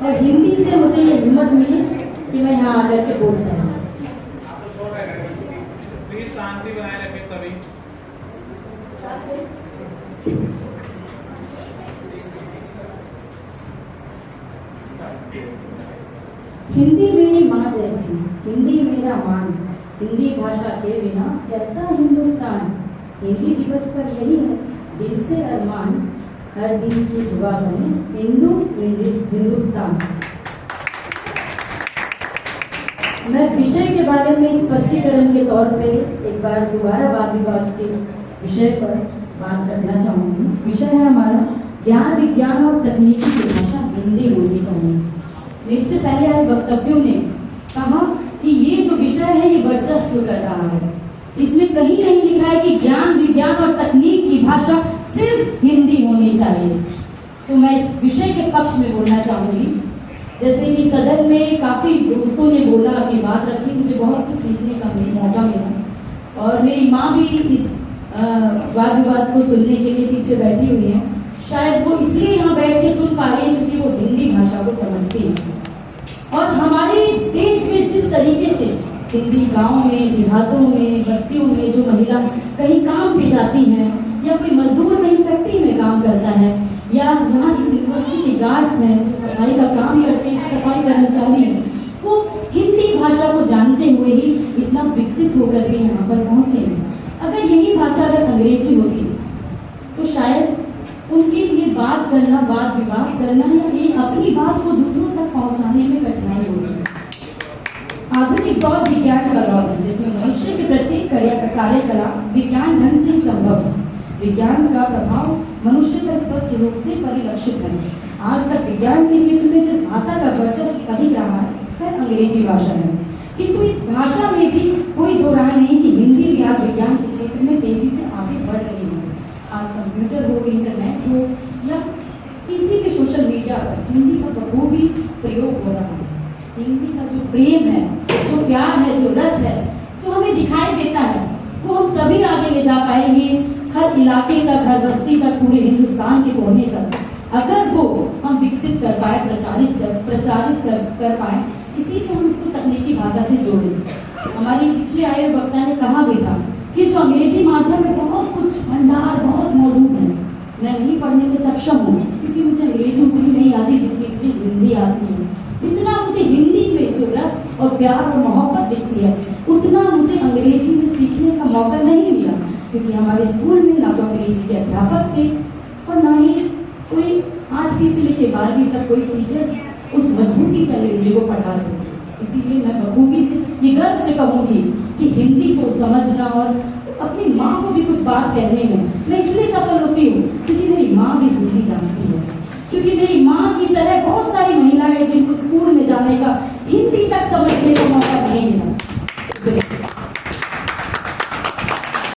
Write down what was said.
और हिंदी से मुझे ये हिम्मत मिली कि मैं यहाँ आकर के बोल रहा हूँ। शांति बनाए रखें सभी। हिंदी मेरी माँ जैसी, हिंदी मेरा मान, हिंदी भाषा के बिना कैसा हिंदुस्तान। हिंदी दिवस पर यही है दिल से अरमान, हर दिन की जुबा बने हिंदुस्तान। मैं विषय के बारे में स्पष्टीकरण के तौर पे एक बार दोबारा वाद विवाद के विषय पर बात करना चाहूंगी। विषय है हमारा ज्ञान विज्ञान और तकनीकी की भाषा हिंदी होनी चाहिए। मेरे से पहले आए वक्तव्यों ने कहा कि ये जो विषय है ये वर्चस्व कर रहा है, इसमें कहीं नहीं लिखा है कि ज्ञान विज्ञान और तकनीक की भाषा सिर्फ हिंदी होनी चाहिए। तो मैं इस विषय के पक्ष में बोलना चाहूंगी। जैसे कि सदन में काफी दोस्तों ने बोला कि बात रखी, मुझे बहुत कुछ सीखने का मौका मिला और मेरी माँ भी इस वाद विवाद को सुनने के लिए पीछे बैठी हुई है। शायद वो इसलिए यहाँ बैठ के सुन पा रही है क्योंकि वो हिंदी भाषा को समझती है। और हमारे देश में जिस तरीके से हिंदी गाँव में, देहातों में, बस्तियों में जो महिला कहीं काम पे जाती हैं या कोई मजदूर कहीं फैक्ट्री में काम करता है या जहाँ इस यूनिवर्सिटी के गार्ड्स हैं जो सफाई का काम करते हैं, सफाई कर्मचारी हैं, वो हिंदी भाषा को जानते हुए ही इतना विकसित होकर के यहाँ पर पहुँचे हैं। अगर यही भाषा अगर अंग्रेजी होती तो शायद उनके लिए बात करना, वाद विवाद करना या एक अपनी बात को दूसरों तक पहुँचाने में कठिनाई होगी। आधुनिक दौर विज्ञान का दौर है जिसमें मनुष्य के प्रत्येक कार्यकलाप विज्ञान ढंग से ही संभव है। विज्ञान का प्रभाव मनुष्य पर स्पष्ट रूप से परिलक्षित है। आज तक विज्ञान के क्षेत्र में जिस भाषा का वर्चस्व अधिक रहा है वह अंग्रेजी भाषा है, किंतु इस भाषा में भी कोई दो राय नहीं कि हिंदी भी आज विज्ञान के क्षेत्र में तेजी से आगे बढ़ रही है। आज कंप्यूटर हो, इंटरनेट हो या किसी भी सोशल मीडिया पर हिंदी का बखूबी प्रयोग हो रहा है। हिंदी का जो प्रेम है, जो प्यार है, जो रस है, जो हमें दिखाई देता है, वो हम तभी आगे ले जा पाएंगे हर इलाके तक, हर बस्ती तक, पूरे हिंदुस्तान के कोने तक, अगर वो हम विकसित कर पाए, प्रचारित कर पाए। इसीलिए हम इसको तकनीकी भाषा से जोड़ें। हमारी पिछले आए वक्ता ने कहा भी था कि जो अंग्रेजी माध्यम में बहुत कुछ भंडार बहुत मौजूद है, मैं नहीं पढ़ने में सक्षम हूँ क्योंकि मुझे अंग्रेजी उतनी नहीं आती जितनी मुझे हिंदी आती है। जितना मुझे हिंदी में जो रस और प्यार और मोहब्बत दिखती है उतना मुझे अंग्रेजी में सीखने का मौका नहीं मिला, क्योंकि हमारे स्कूल में ना तो अंग्रेजी के अध्यापक थे और ना ही कोई 8वीं से लेकर 12वीं तक कोई टीचर उस मजबूती से अंग्रेजी को पढ़ाते थे। इसीलिए मैं बखूबी से ये गर्व से कहूँगी कि हिंदी को समझना और अपनी माँ को भी कुछ बात कहने में मैं इसलिए सफल होती हूँ क्योंकि मेरी माँ भी हिंदी जानती है। क्योंकि मेरी माँ की तरह बहुत सारी महिलाएं जिनको स्कूल में जाने का हिंदी तक समझने का मौका नहीं मिला,